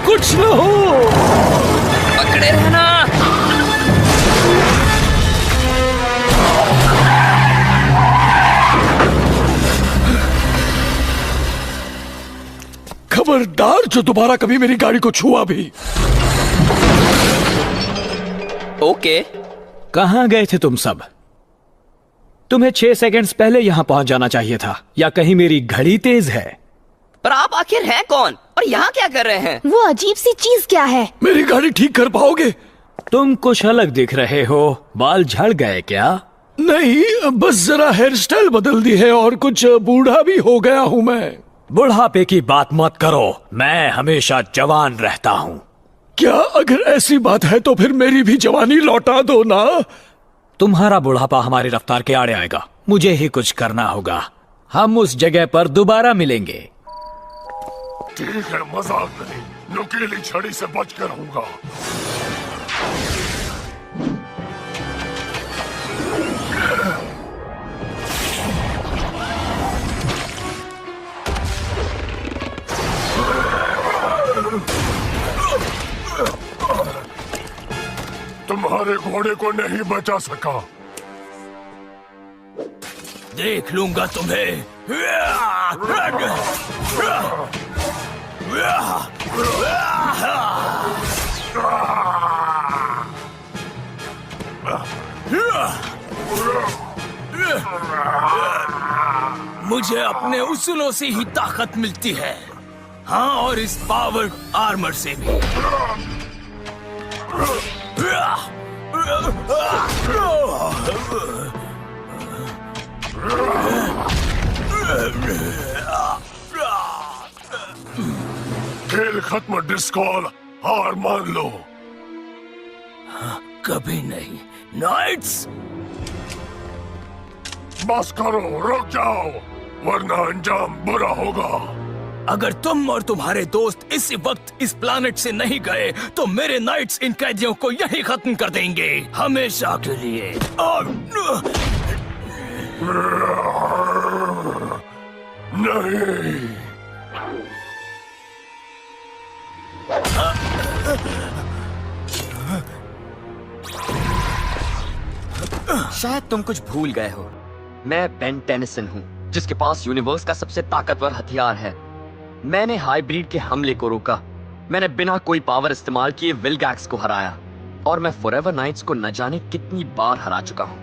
कुछ न हो। पकड़े रहना। खबरदार जो दोबारा कभी मेरी गाड़ी को छुआ भी। ओके। कहाँ गए थे तुम सब? तुम्हें 6 सेकंड्स पहले यहाँ पहुंच जाना चाहिए था, या कहीं मेरी घड़ी तेज है? पर आप आखिर हैं कौन और यहाँ क्या कर रहे हैं? वो अजीब सी चीज क्या है? मेरी गाड़ी ठीक कर पाओगे? तुम कुछ अलग दिख रहे हो। बाल झड़ गए क्या? नहीं, बस जरा हेयर स्टाइल बदल दी है और कुछ बूढ़ा भी हो गया हूँ मैं। बुढ़ापे की बात मत करो, मैं हमेशा जवान रहता हूँ। क्या अगर ऐसी बात है तो फिर मेरी भी जवानी लौटा दो ना। तुम्हारा बुढ़ापा हमारी रफ्तार के आड़े आएगा, मुझे ही कुछ करना होगा। हम उस जगह पर दोबारा मिलेंगे। ठीक है, मजाक नहीं, नुकीली छड़ी से बच कर रहूंगा। तुम्हारे घोड़े को नहीं बचा सका। देख लूंगा तुम्हें। मुझे अपने उसूलों से ही ताकत मिलती है, हाँ, और इस पावर आर्मर से भी। खेल खत्म डिस्कॉल, हार मान लो। कभी नहीं नाइट्स। बस करो, रुक जाओ, वरना अंजाम बुरा होगा। अगर तुम और तुम्हारे दोस्त इसी वक्त इस प्लानेट से नहीं गए तो मेरे नाइट्स इन कैदियों को यहीं खत्म कर देंगे, हमेशा के लिए। नहीं। शायद तुम कुछ भूल गए हो। मैं बेन टेनिसन हूँ, जिसके पास यूनिवर्स का सबसे ताकतवर हथियार है। मैंने हाइब्रिड के हमले को रोका। मैंने बिना कोई पावर इस्तेमाल किए विलगैक्स को हराया, और मैं फॉरएवर नाइट्स को न जाने कितनी बार हरा चुका हूँ।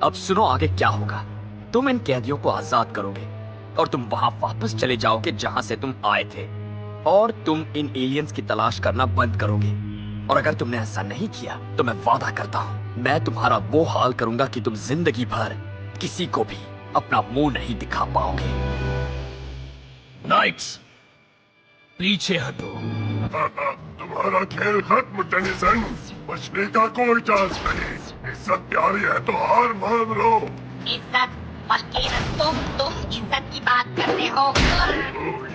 अब सुनो आगे क्या होगा। तुम इन कैदियों को आजाद करोगे और तुम वहां वापस चले जाओगे जहां से तुम आए थे, और तुम इन एलियंस की तलाश करना बंद करोगे। और अगर तुमने ऐसा नहीं किया तो मैं वादा करता हूँ, मैं तुम्हारा वो हाल करूंगा कि तुम जिंदगी भर किसी को भी अपना मुंह नहीं दिखा पाओगे। नाइट्स, पीछे हटो। तुम्हारा खेल खत्म टेनिसन, बचने का कोई चांस नहीं। इज्जत प्यारी है तो हार मान लो। इज्जत? फकीर तुम इज्जत की बात करते हो?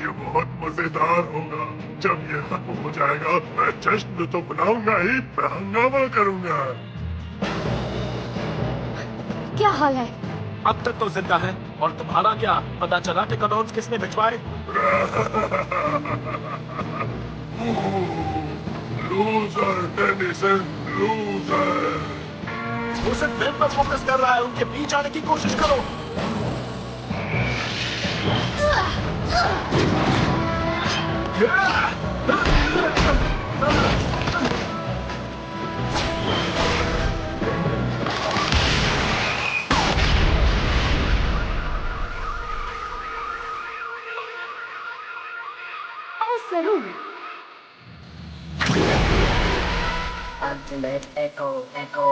ये बहुत मजेदार होगा। जब ये खत्म हो जाएगा मैं जश्न तो बनाऊंगा ही, मैं हंगामा करूंगा। क्या हाल है? अब तक तो जिंदा है, और तुम्हारा क्या? पता चला कि कनॉन्स किसने भिजवाए? Loser Tennyson, loser. वो सिर्फ दिल पर फोकस कर रहा है, उनके बीच आने की कोशिश करो। जरूर। Ultimate Echo, Echo.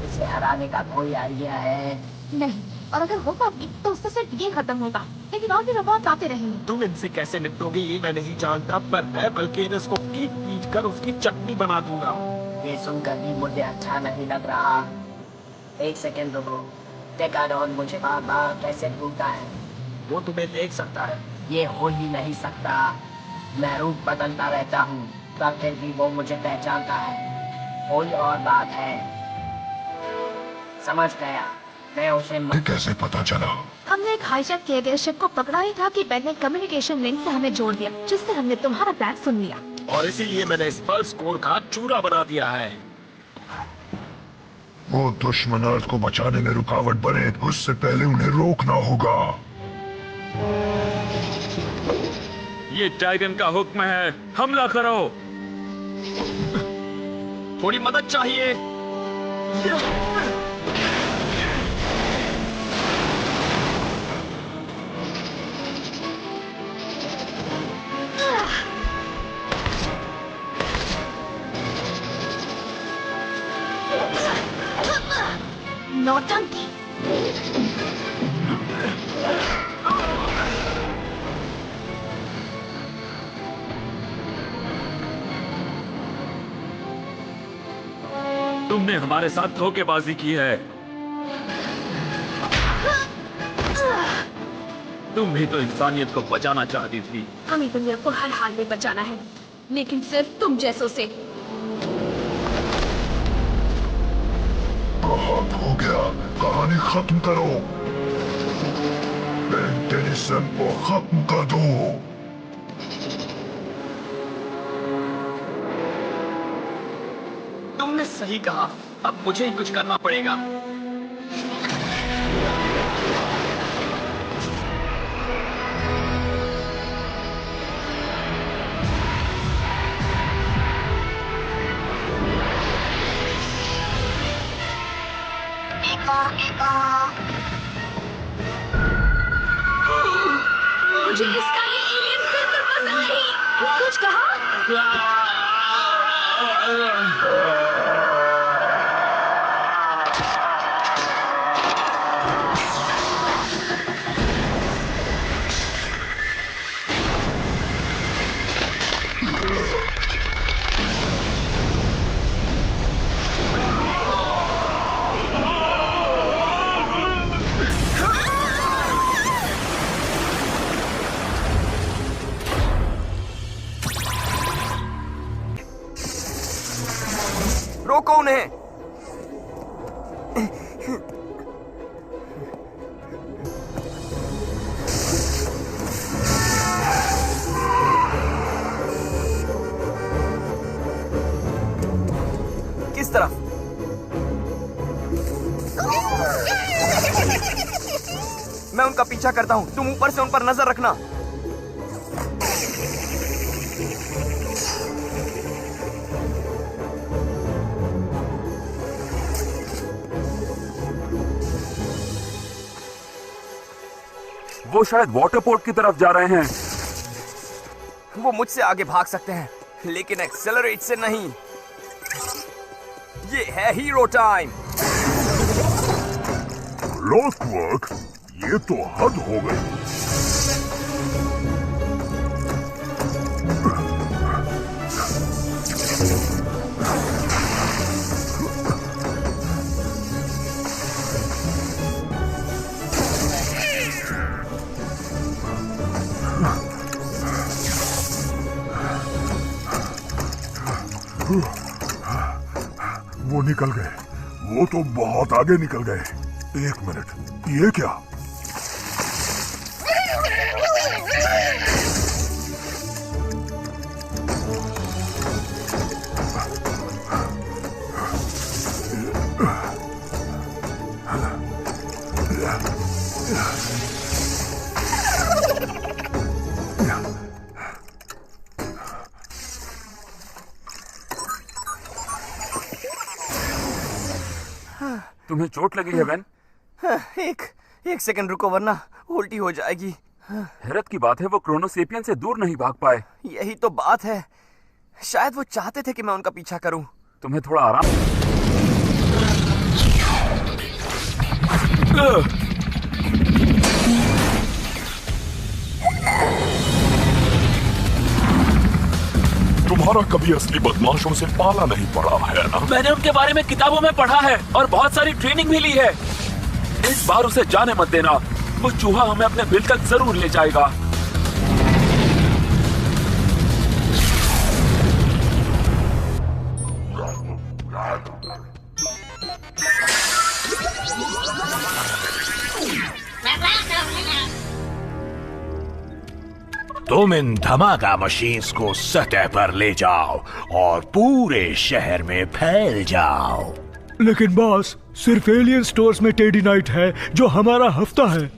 इसे हराने का कोई आइडिया है? नहीं, और अगर होगा भी तो उससे सिर्फ ये खत्म होगा, लेकिन और भी रोबोट आते रहेंगे। तुम इनसे कैसे निपटोगी ये मैं नहीं जानता, पर मैं बल्कि इसको पीट कर उसकी चटनी बना दूंगा। ये सुनकर भी मुझे अच्छा नहीं लग रहा। एक सेकेंड रुको, डेकाडॉन मुझे बार बार कैसे भूलता है? वो तुम्हें देख सकता है। ये हो ही नहीं सकता। मैं रूप बदलता रहता हूँ, तब फिर भी वो मुझे पहचानता है। कोई और बात है। समझ गया, मैं उसे कैसे पता चला? हमने एक हाईजैक किए गए शिप को पकड़ा ही था कि बेन ने कम्युनिकेशन लिंक से हमें जोड़ दिया, जिससे हमने तुम्हारा प्लान सुन लिया। और इसीलिए मैंने इस पल्स कोड का चूरा बना दिया है। वो दुश्मन अर्थ को बचाने में रुकावट बने, उससे पहले उन्हें रोकना होगा। ये टाइटन का हुक्म है, हमला करो। थोड़ी मदद चाहिए। नौटंकी। तुमने हमारे साथ धोखेबाजी की है। तुम भी तो इंसानियत को बचाना चाहती थी। हमें दुनिया को हर हाल में बचाना है, लेकिन सिर्फ तुम जैसों से। बहुत हो गया, कहानी खत्म करो। बेन टेनिसन को खत्म कर दो। तुमने सही कहा, अब मुझे ही कुछ करना पड़ेगा। मुझे इसका ये एलियन बिल्कुल पसंद नहीं। कुछ कहा? रोको उन्हें। किस तरफ? मैं उनका पीछा करता हूँ, तुम ऊपर से उन पर नजर रखना। वो शायद वाटरपोर्ट की तरफ जा रहे हैं। वो मुझसे आगे भाग सकते हैं, लेकिन एक्सेलरेट से नहीं। ये है हीरो टाइम। क्लॉकवर्क, ये तो हद हो गई। वो निकल गए, वो तो बहुत आगे निकल गए। एक मिनट, ये क्या? तुम्हें चोट लगी है बेन? एक सेकंड रुको, वरना उल्टी हो जाएगी। हैरत की बात है, वो क्रोनोसेपियन से दूर नहीं भाग पाए। यही तो बात है, शायद वो चाहते थे कि मैं उनका पीछा करूं। तुम्हें थोड़ा आराम। तुम्हारा कभी असली बदमाशों से पाला नहीं पड़ा है ना? मैंने उनके बारे में किताबों में पढ़ा है और बहुत सारी ट्रेनिंग भी ली है। इस बार उसे जाने मत देना, वो चूहा हमें अपने बिल तक जरूर ले जाएगा। तुम इन धमाका मशीन्स को सतह पर ले जाओ और पूरे शहर में फैल जाओ। लेकिन बॉस, सिर्फ एलियन स्टोर्स में टेडी नाइट है जो हमारा हफ्ता है।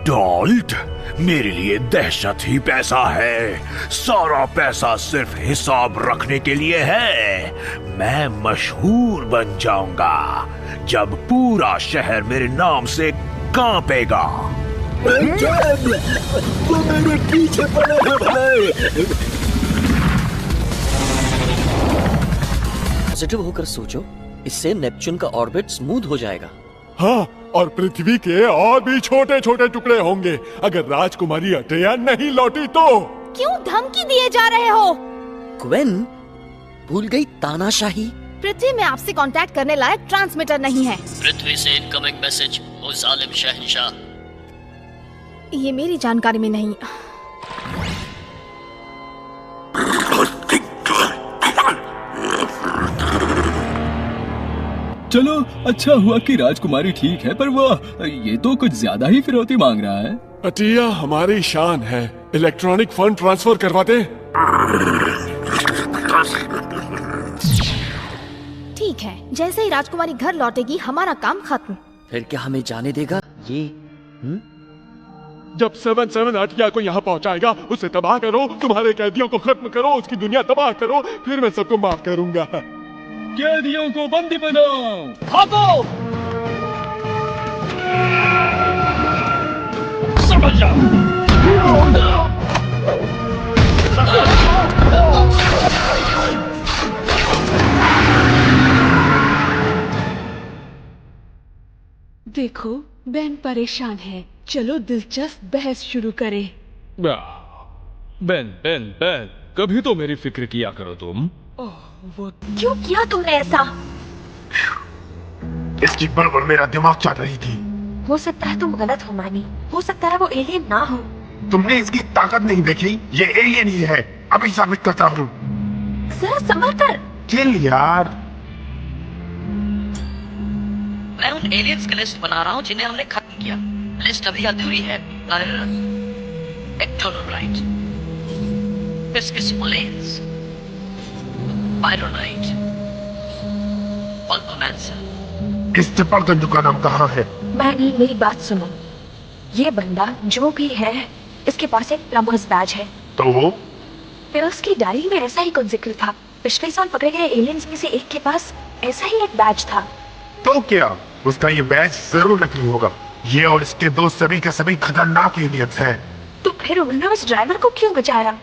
डॉल्ट, मेरे लिए दहशत ही पैसा है। सारा पैसा सिर्फ हिसाब रखने के लिए है। मैं मशहूर बन जाऊंगा जब पूरा शहर मेरे नाम से कांपेगा। तो मेरे पीछे पड़े हैं भाई। पॉजिटिव होकर सोचो, इससे नेपच्यून का ऑर्बिट स्मूथ हो जाएगा। हाँ, और पृथ्वी के और भी छोटे छोटे टुकड़े होंगे अगर राजकुमारी अटेया नहीं लौटी तो। क्यों धमकी दिए जा रहे हो? ग्वेन, भूल गई तानाशाही? पृथ्वी में आपसे कांटेक्ट करने लायक ट्रांसमीटर नहीं है। पृथ्वी से इनकमिंग मैसेज, ओ जालिम शहंशाह। ये मेरी जानकारी में नहीं। चलो, अच्छा हुआ कि राजकुमारी ठीक है, पर वो ये तो कुछ ज्यादा ही फिरौती मांग रहा है। अटिया हमारी शान है, इलेक्ट्रॉनिक फंड ट्रांसफर करवा दे। ठीक है, जैसे ही राजकुमारी घर लौटेगी हमारा काम खत्म। फिर क्या हमें जाने देगा ये? जब 7-7 अटिया को यहाँ पहुँचाएगा, उसे तबाह करो, तुम्हारे कैदियों को खत्म करो, उसकी दुनिया तबाह करो, फिर मैं सबको माफ करूंगा। कैदियों को बंदी बनाओ, भागो! समझ जाओ। देखो, बेन परेशान है। चलो दिलचस्प बहस शुरू करें। बेन, कभी तो मेरी फिक्र किया करो तुम। क्यों किया तुमने ऐसा? इसकी बड़बड़ मेरा दिमाग चल रही थी। हो सकता है तुम गलत हो मानी, हो सकता है वो एलियन ना हो। तुमने इसकी ताकत नहीं देखी, ये एलियन ही है। अभी साबित करता हूँ। जरा संभल कर। चिल यार। मैं उन एलियंस की लिस्ट बना रहा हूँ जिन्हें हमने खत्म किया। लिस्ट अभी अधूरी है। एक्टोलोराइट, पिस्किस्मोलेंस, पायरोनाइट, पल्पोमैंसर। इस चपड़गंज का नाम कहाँ है? मैनी, मेरी बात सुनो। ये बंदा जो भी है, इसके पास एक प्लम्बर्स बैज है। तो वो? फिर उसकी डायरी में ऐसा ही कुछ जिक्र था। पिछले साल पकड़े गए एलियंस में से एक के पास ऐसा ही एक बैज था। तो क्या उसका ये बैज जरूर नकली होगा? ये और इसके दोस्त सभी के सभी खतरनाक एलियंस हैं। तो फिर उन्होंने उस ड्राइवर को क्यों बचाया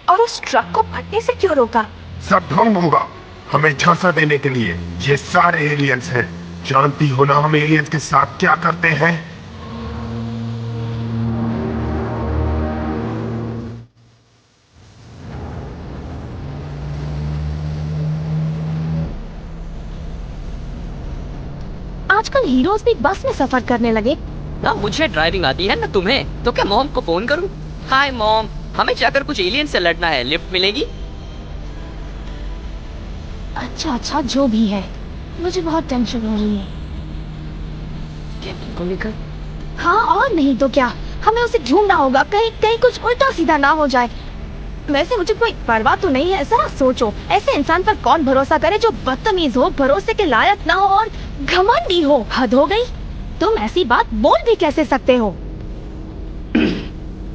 और उस ट्रक को फटने से क्यों रोका? सब ढोंग होगा हमें झांसा देने के लिए। ये सारे एलियंस हैं। जानती हो ना हम एलियंस के साथ क्या करते हैं? आजकल हीरोज भी बस में सफर करने लगे। ना मुझे ड्राइविंग आती है ना तुम्हें, तो क्या मॉम को फोन करूं? हाय मॉम, हमें जाकर कुछ एलियन से लड़ना है, लिफ्ट मिलेगी? अच्छा, जो भी है, मुझे बहुत टेंशन हो रही है। कैप्टन को लेकर? हाँ, और नहीं तो क्या, हमें उसे ढूंढना होगा, कहीं कुछ उल्टा सीधा ना हो जाए। वैसे मुझे कोई परवाह तो नहीं है। जरा सोचो, ऐसे इंसान पर कौन भरोसा करे जो बदतमीज हो, भरोसे के लायक ना हो और घमंडी हो। हद हो गई। तुम ऐसी बात बोल भी कैसे सकते हो?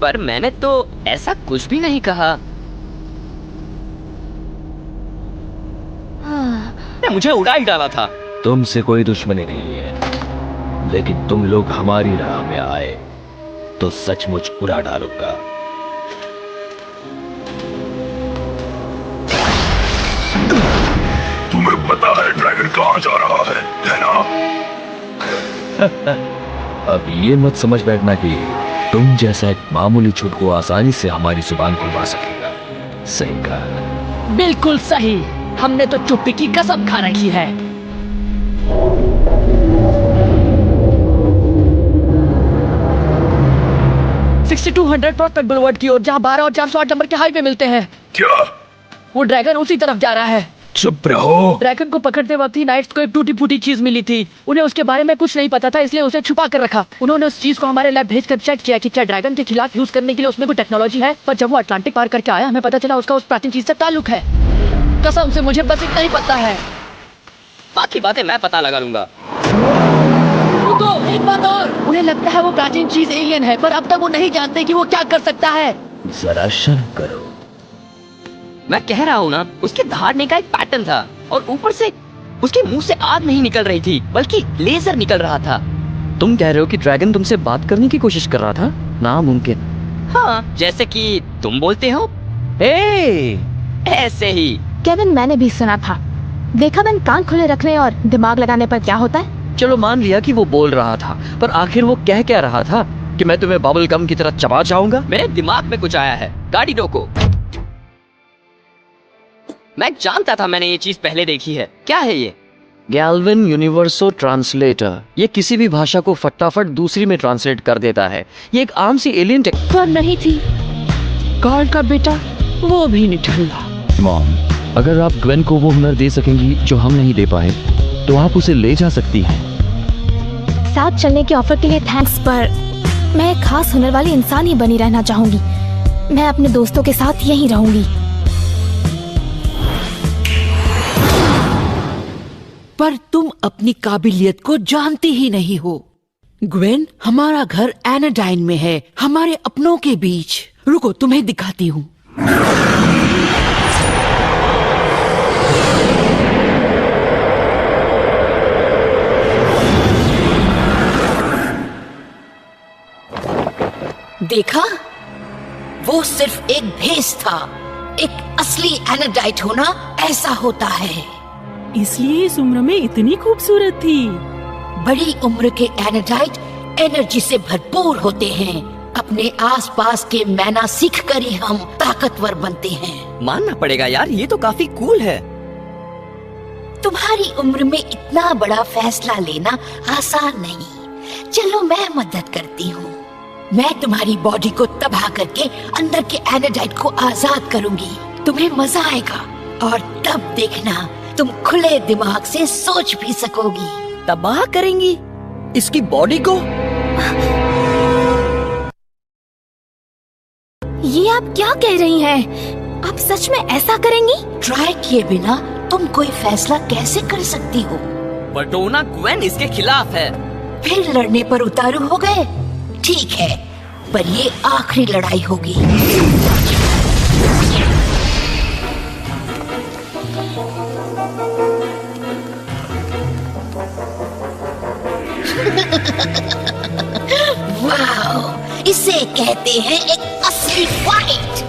पर मैंने तो ऐसा कुछ भी नहीं कहा। मुझे उड़ा ही डाला था। तुमसे कोई दुश्मनी नहीं है, लेकिन तुम लोग हमारी राह में आए तो सचमुच उड़ा डालूंगा। तुम्हें पता है ड्रैगन कहाँ जा रहा है ना? अब ये मत समझ बैठना कि तुम जैसा एक मामूली छुट को आसानी से हमारी जुबान खुलवा सकेगा। सही कहा। बिल्कुल सही। हमने तो चुप्पी की कसम खा रखी है। बुलवर्ड की ओर, जहाँ 12 और 408 नंबर के हाईवे मिलते हैं। क्या? वो ड्रैगन उसी तरफ जा रहा है। चुप रहो। ड्रैगन को पकड़ते वक्त ही नाइट्स को एक टूटी फूटी चीज मिली थी। उन्हें उसके बारे में कुछ नहीं पता था, इसलिए उसे छुपा कर रखा। उन्होंने उस चीज को हमारे लैब भेजकर चेक किया कि क्या ड्रैगन के खिलाफ यूज करने के लिए उसमें कोई टेक्नोलॉजी है। पर जब वो अटलांटिक पार करके आया, हमें पता चला उसका उस प्राचीन चीज से ताल्लुक है। कसम से मुझे बस इतना ही पता है, बाकी बातें मैं पता लगा लूंगा। रुको, एक बात और। उन्हें लगता है वो प्राचीन चीज एलियन है, पर अब तक वो नहीं जानते कि वो क्या कर सकता है। जरा शर्म करो। मैं कह रहा हूँ ना, उसके धारने का एक पैटर्न था और ऊपर से उसके मुंह से आग नहीं निकल रही थी, बल्कि लेजर निकल रहा था। तुम कह रहे हो कि ड्रैगन तुमसे बात करने की कोशिश कर रहा था? नामुमकिन। हाँ, जैसे कि तुम बोलते हो। ऐसे ही। केविन, मैंने भी सुना था। देखा मैंने कान खुले रखने और दिमाग लगाने पर क्या होता है। चलो मान लिया कि वो बोल रहा था, पर आखिर वो कह क्या रहा था? कि मैं तुम्हें बबल गम की तरह चबा जाऊंगा? मेरे दिमाग में कुछ आया है। गाड़ी रोको। मैं जानता था, मैंने ये चीज पहले देखी है। क्या है ये? गैल्विन यूनिवर्सो ट्रांसलेटर। ये किसी भी भाषा को फटाफट दूसरी में ट्रांसलेट कर देता है। ये एक आम सी एलियन पर नहीं थी। कार्ल का बेटा वो भी निठल्ला। मॉम, अगर आप ग्वेन को वो हुनर दे सकेंगी जो हम नहीं दे पाए, तो आप उसे ले जा सकती हैं। साथ चलने के ऑफर के लिए थैंक्स, पर मैं एक खास हुनर वाली इंसान ही बनी रहना चाहूंगी। मैं अपने दोस्तों के साथ यहीं रहूंगी। पर तुम अपनी काबिलियत को जानती ही नहीं हो। ग्वेन, हमारा घर एनाडाइन में है, हमारे अपनों के बीच। रुको, तुम्हें दिखाती हूँ। देखा, वो सिर्फ एक भेस था। एक असली एनाडाइट होना ऐसा होता है। इसलिए इस उम्र में इतनी खूबसूरत थी। बड़ी उम्र के एनाडाइट एनर्जी से भरपूर होते हैं। अपने आसपास के मैना सीखकर ही हम ताकतवर बनते हैं। मानना पड़ेगा यार, ये तो काफी कूल है। तुम्हारी उम्र में इतना बड़ा फैसला लेना आसान नहीं। चलो मैं मदद करती हूँ। मैं तुम्हारी बॉडी को तबाह करके अंदर के एनाडाइट को आजाद करूंगी। तुम्हें मजा आएगा और तब देखना, तुम खुले दिमाग से सोच भी सकोगी। तबाह करेंगी इसकी बॉडी को? ये आप क्या कह रही हैं? आप सच में ऐसा करेंगी? ट्राई किए बिना तुम कोई फैसला कैसे कर सकती हो? बटोना ग्वेन इसके खिलाफ है। फिर लड़ने पर उतारू हो गए? ठीक है, पर ये आखिरी लड़ाई होगी। वाह, इसे कहते हैं एक असली फाइट।